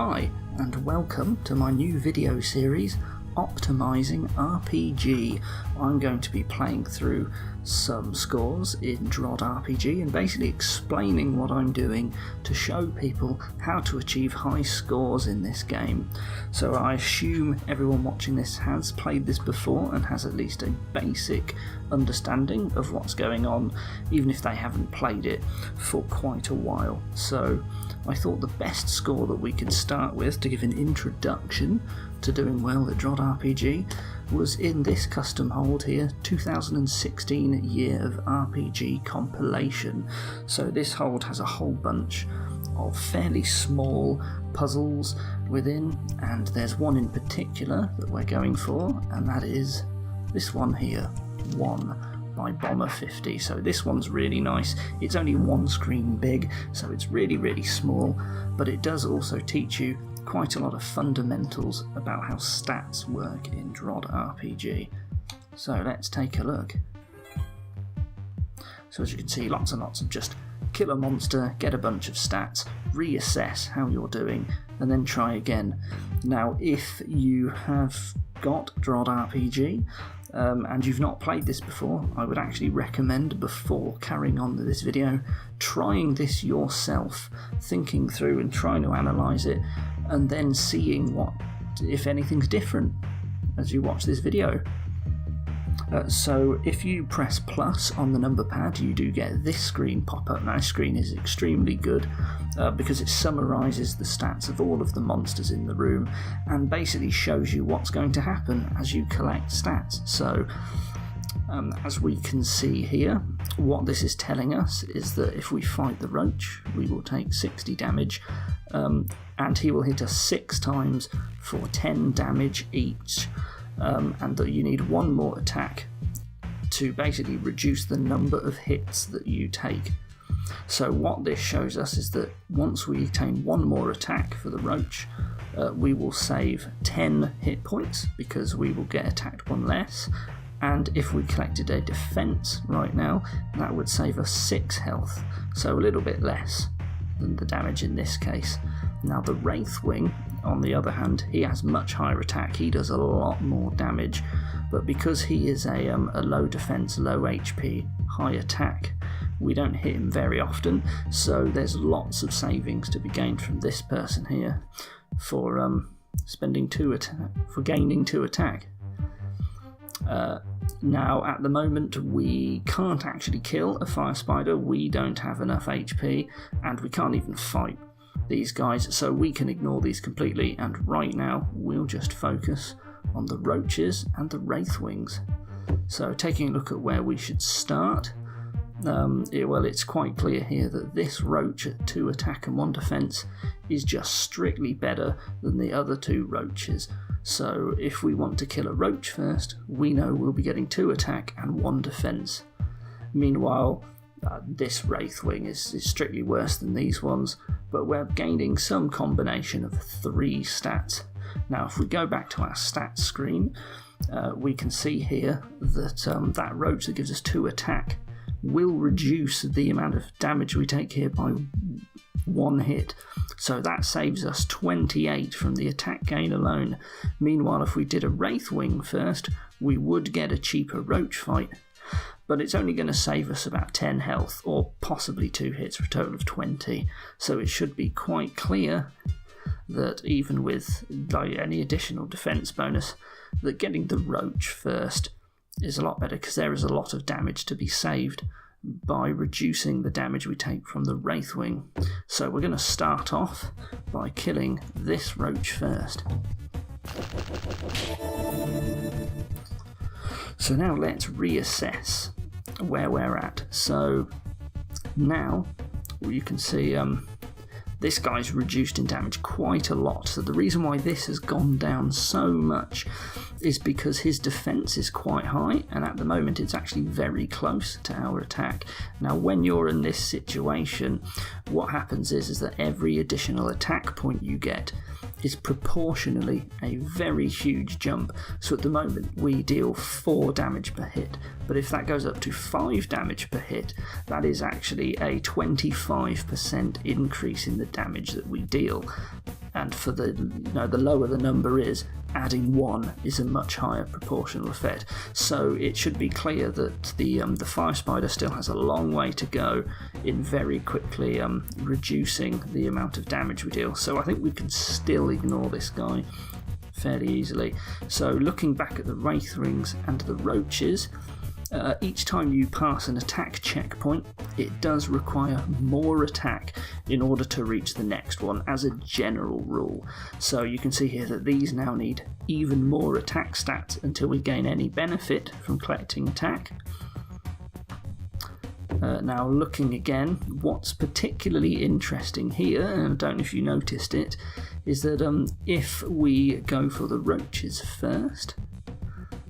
Hi, and welcome to my new video series, Optimising RPG. I'm going to be playing through some scores in DROD RPG and basically explaining what I'm doing to show people how to achieve high scores in this game. So I assume everyone watching this has played this before and has at least a basic understanding of what's going on, even if they haven't played it for quite a while. So I thought the best score that we could start with to give an introduction to doing well at DROD RPG was in this custom hold here, 2016 Year of RPG Compilation. So this hold has a whole bunch of fairly small puzzles within, and there's one in particular that we're going for, and that is this one here, 1 by Bomber 50. So this one's really nice. It's only one screen big, so it's really small, but it does also teach you quite a lot of fundamentals about how stats work in DROD RPG. So let's take a look. So as you can see, lots and lots of just kill a monster, get a bunch of stats, reassess how you're doing, and then try again. Now if you have got DROD RPG and you've not played this before, I would actually recommend, before carrying on with this video, trying this yourself, thinking through and trying to analyse it, and then seeing what, if anything's different as you watch this video. So if you press plus on the number pad, you do get this screen pop up. Now this screen is extremely good because it summarises the stats of all of the monsters in the room and basically shows you what's going to happen as you collect stats. So as we can see here, what this is telling us is that if we fight the roach, we will take 60 damage, and he will hit us 6 times for 10 damage each, and that you need one more attack to basically reduce the number of hits that you take. So what this shows us is that once we attain one more attack for the roach, we will save 10 hit points because we will get attacked one less. And if we collected a defense right now, that would save us 6 health, so a little bit less than the damage in this case. Now the Wraithwing, on the other hand, he has much higher attack, he does a lot more damage, but because he is a low defense, low HP, high attack, we don't hit him very often, so there's lots of savings to be gained from this person here for gaining 2 attack. Now at the moment we can't actually kill a fire spider, we don't have enough HP, and we can't even fight these guys, so we can ignore these completely, and right now we'll just focus on the roaches and the wraithwings. So taking a look at where we should start, well, it's quite clear here that this roach at 2 attack and 1 defense is just strictly better than the other 2 roaches. So if we want to kill a roach first, we know we'll be getting 2 attack and 1 defense. Meanwhile, this Wraithwing is strictly worse than these ones, but we're gaining some combination of 3 stats. Now if we go back to our stats screen, we can see here that that roach that gives us 2 attack will reduce the amount of damage we take here by 1 hit. So that saves us 28 from the attack gain alone. Meanwhile, if we did a Wraithwing first, we would get a cheaper roach fight, but it's only going to save us about 10 health, or possibly 2 hits for a total of 20. So it should be quite clear that even with any additional defense bonus, that getting the roach first is a lot better, because there is a lot of damage to be saved by reducing the damage we take from the Wraithwing. So we're going to start off by killing this roach first. So now let's reassess where we're at. So now you can see this guy's reduced in damage quite a lot. So the reason why this has gone down so much is because his defense is quite high, and at the moment it's actually very close to our attack. Now when you're in this situation, what happens is that every additional attack point you get is proportionally a very huge jump. So at the moment we deal 4 damage per hit, but if that goes up to 5 damage per hit, that is actually a 25% increase in the damage that we deal. and for the the lower the number is, adding 1 is a much higher proportional effect. So it should be clear that the fire spider still has a long way to go in very quickly reducing the amount of damage we deal. So I think we can still ignore this guy fairly easily. So looking back at the wraithwings and the roaches, each time you pass an attack checkpoint, it does require more attack in order to reach the next one, as a general rule. So you can see here that these now need even more attack stats until we gain any benefit from collecting attack. Now looking again, what's particularly interesting here, and I don't know if you noticed it, is that if we go for the roaches first,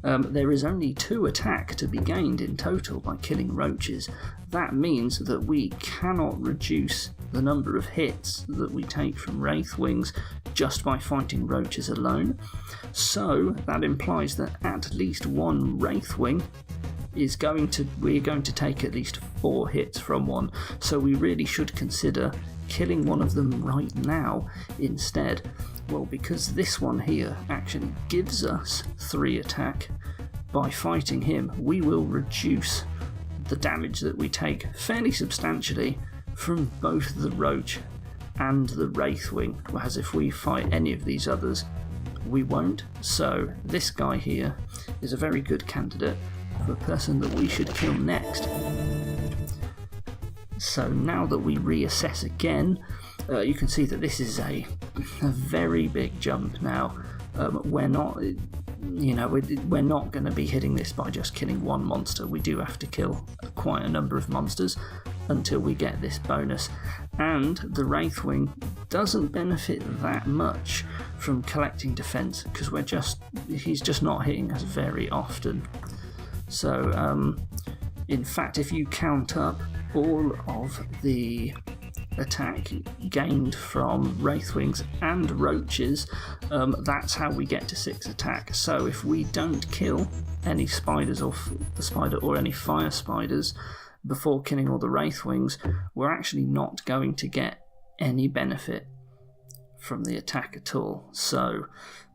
there is only 2 attack to be gained in total by killing roaches. That means that we cannot reduce the number of hits that we take from wraithwings just by fighting roaches alone. So that implies that at least one wraithwing we're going to take at least 4 hits from one. So we really should consider killing one of them right now instead. Well, because this one here actually gives us 3 attack, by fighting him we will reduce the damage that we take fairly substantially from both the roach and the wraithwing, whereas if we fight any of these others we won't. So this guy here is a very good candidate for a person that we should kill next. So now that we reassess again, you can see that this is a very big jump now. We're not going to be hitting this by just killing one monster. We do have to kill quite a number of monsters until we get this bonus. And the wraithwing doesn't benefit that much from collecting defense because he's just not hitting us very often. So in fact, if you count up all of the attack gained from wraithwings and roaches, that's how we get to 6 attack. So if we don't kill any spiders or the spider or any fire spiders before killing all the wraithwings, we're actually not going to get any benefit from the attack at all. So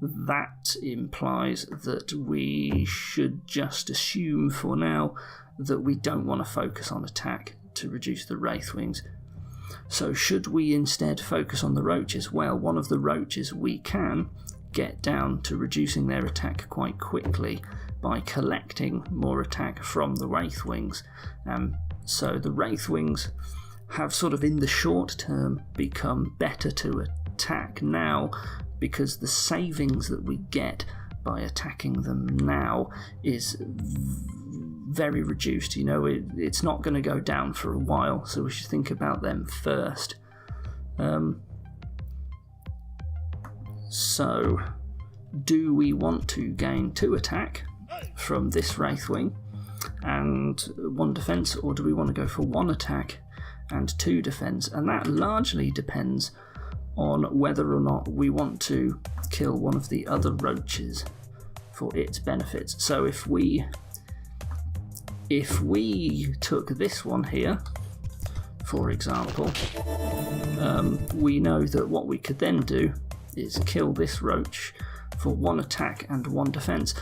that implies that we should just assume for now that we don't want to focus on attack to reduce the wraithwings. So should we instead focus on the roaches? Well, one of the roaches we can get down to reducing their attack quite quickly by collecting more attack from the wraithwings. So the wraithwings have sort of in the short term become better to attack now because the savings that we get by attacking them now is very reduced. It's not going to go down for a while, so we should think about them first. So do we want to gain 2 attack from this wraithwing and 1 defense, or do we want to go for 1 attack and 2 defense? And that largely depends on whether or not we want to kill one of the other roaches for its benefits. So if we took this one here, for example, we know that what we could then do is kill this roach for 1 attack and 1 defense,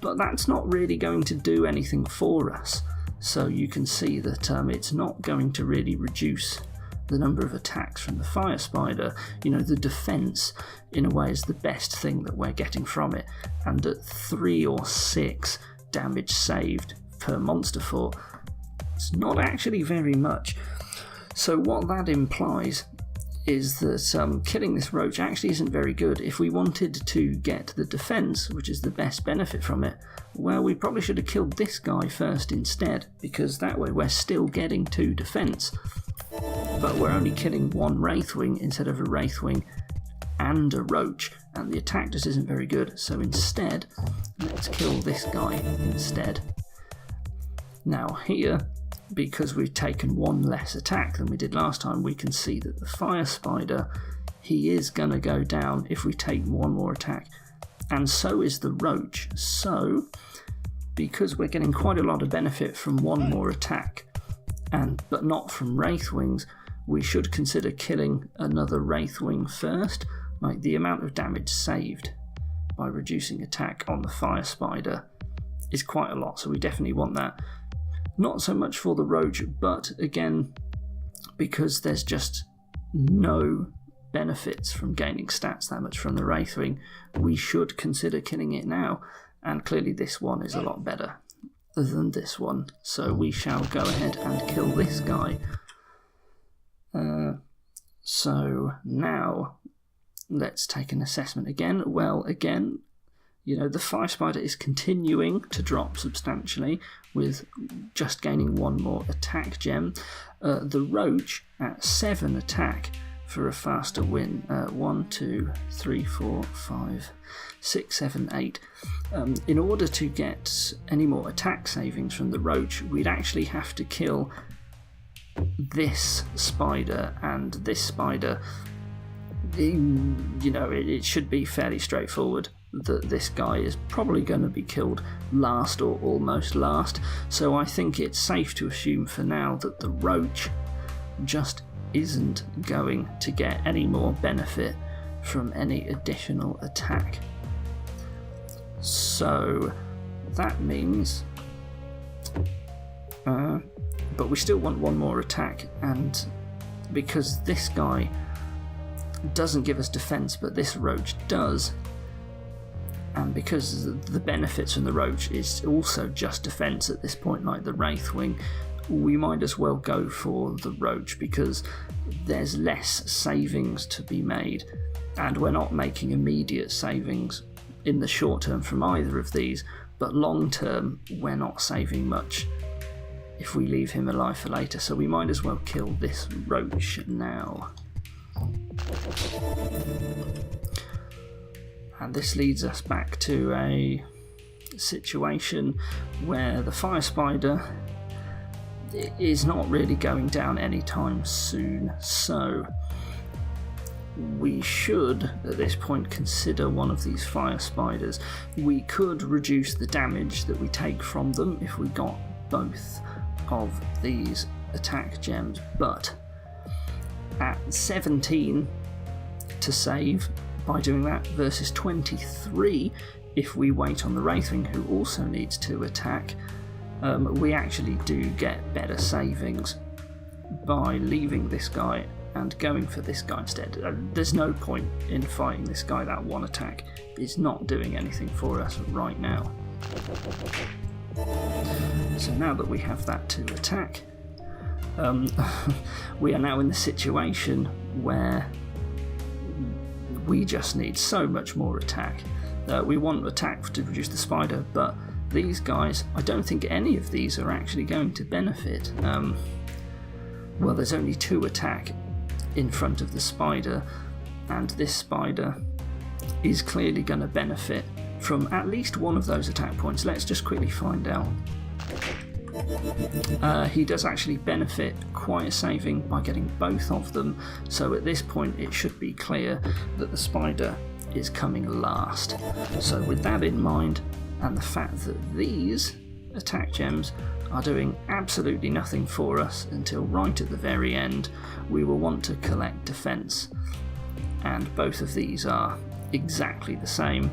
but that's not really going to do anything for us. So you can see that it's not going to really reduce the number of attacks from the fire spider. The defense in a way is the best thing that we're getting from it, and at 3 or 6 damage saved per monster fort, it's not actually very much. So what that implies is that killing this roach actually isn't very good. If we wanted to get the defense, which is the best benefit from it, well, we probably should have killed this guy first instead, because that way we're still getting 2 defense, but we're only killing 1 wraithwing instead of a wraithwing and a roach, and the attack just isn't very good. So instead, let's kill this guy instead. Now here, because we've taken 1 less attack than we did last time, we can see that the fire spider, he is going to go down if we take 1 more attack, and so is the roach. So because we're getting quite a lot of benefit from 1 more attack, but not from wraithwings, we should consider killing another wraithwing first, like the amount of damage saved by reducing attack on the fire spider is quite a lot, so we definitely want that. Not so much for the roach, but again, because there's just no benefits from gaining stats that much from the Wraithwing, we should consider killing it now, and clearly this one is a lot better than this one, so we shall go ahead and kill this guy. So now let's take an assessment again. Well, again, you know, the fire spider is continuing to drop substantially with just gaining one more attack gem. The roach at 7 attack for a faster win. 1, 2, 3, 4, 5, 6, 7, 8. In order to get any more attack savings from the roach, we'd actually have to kill this spider and this spider. You know, it should be fairly straightforward that this guy is probably going to be killed last or almost last, so I think it's safe to assume for now that the roach just isn't going to get any more benefit from any additional attack. So that means but we still want one more attack, and because this guy doesn't give us defense but this roach does, and because the benefits from the roach is also just defense at this point, like the Wraithwing, we might as well go for the roach because there's less savings to be made, and we're not making immediate savings in the short term from either of these, but long term we're not saving much if we leave him alive for later, so we might as well kill this roach now. And this leads us back to a situation where the fire spider is not really going down anytime soon, so we should at this point consider one of these fire spiders. We could reduce the damage that we take from them if we got both of these attack gems, but at 17 to save by doing that versus 23 if we wait on the Wraithwing, who also needs to attack, we actually do get better savings by leaving this guy and going for this guy instead. There's no point in fighting this guy. That one attack is not doing anything for us right now. So now that we have that to attack, we are now in the situation where we just need so much more attack. We want attack to reduce the spider, but these guys, I don't think any of these are actually going to benefit. Well, there's only 2 attack in front of the spider, and this spider is clearly going to benefit from at least one of those attack points. Let's just quickly find out. He does actually benefit quite a saving by getting both of them, so at this point it should be clear that the spider is coming last. So with that in mind, and the fact that these attack gems are doing absolutely nothing for us until right at the very end, we will want to collect defense, and both of these are exactly the same,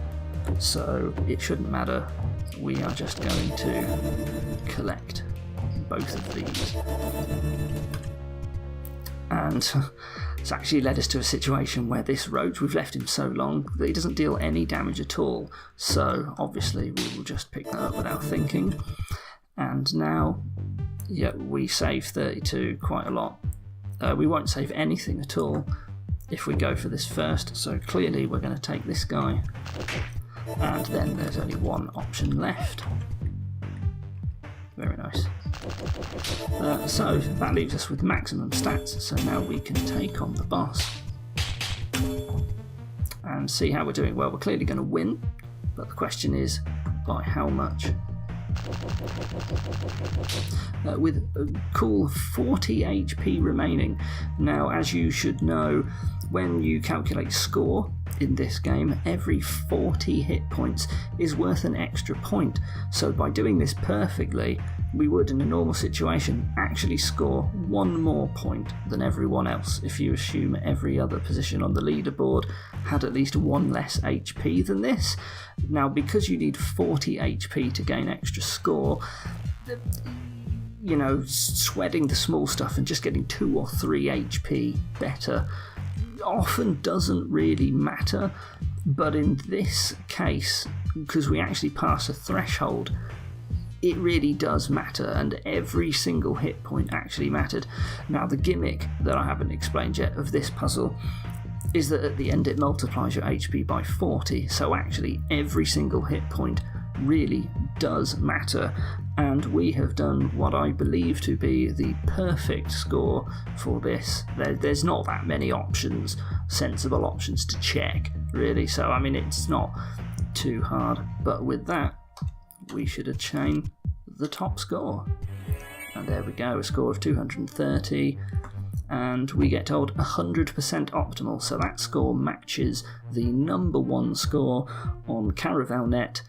so it shouldn't matter. We are just going to collect both of these. And it's actually led us to a situation where this roach, we've left him so long that he doesn't deal any damage at all, so obviously we will just pick that up without thinking. And now, yeah, we save 32 quite a lot. We won't save anything at all if we go for this first, so clearly we're going to take this guy, and then there's only one option left. Very nice. So that leaves us with maximum stats, so now we can take on the boss and see how we're doing. Well, we're clearly going to win, but the question is, by how much? With a cool 40 HP remaining. Now, as you should know, when you calculate score in this game, every 40 hit points is worth an extra point. So by doing this perfectly, we would, in a normal situation, actually score 1 more point than everyone else if you assume every other position on the leaderboard had at least 1 less HP than this. Now, because you need 40 HP to gain extra score, you know, sweating the small stuff and just getting 2 or 3 HP better often doesn't really matter, but in this case, because we actually pass a threshold, it really does matter, and every single hit point actually mattered. Now, the gimmick that I haven't explained yet of this puzzle is that at the end it multiplies your HP by 40, so actually every single hit point really does matter, and we have done what I believe to be the perfect score for this. There's not that many options, sensible options to check, really, so I mean, it's not too hard, but with that, we should attain the top score. And there we go, a score of 230, and we get told 100% optimal, so that score matches the number 1 score on CaravelNet,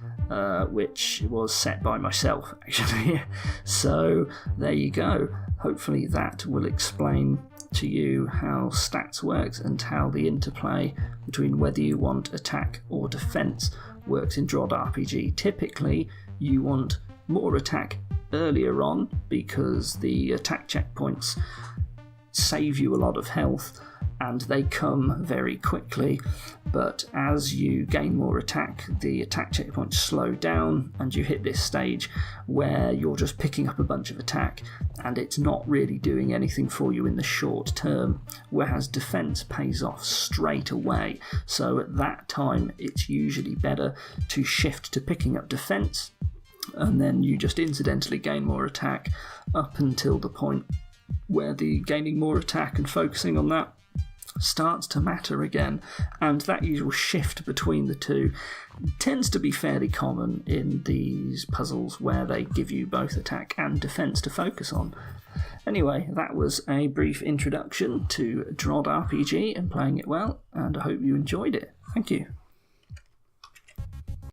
which was set by myself, actually. So there you go. Hopefully that will explain to you how stats works and how the interplay between whether you want attack or defense works in DROD RPG. Typically, you want more attack earlier on because the attack checkpoints save you a lot of health and they come very quickly, but as you gain more attack, the attack checkpoints slow down and you hit this stage where you're just picking up a bunch of attack and it's not really doing anything for you in the short term, whereas defense pays off straight away. So at that time, it's usually better to shift to picking up defense, and then you just incidentally gain more attack up until the point where the gaining more attack and focusing on that starts to matter again, and that usual shift between the two tends to be fairly common in these puzzles where they give you both attack and defense to focus on. Anyway, that was a brief introduction to DROD RPG and playing it well, and I hope you enjoyed it. Thank you.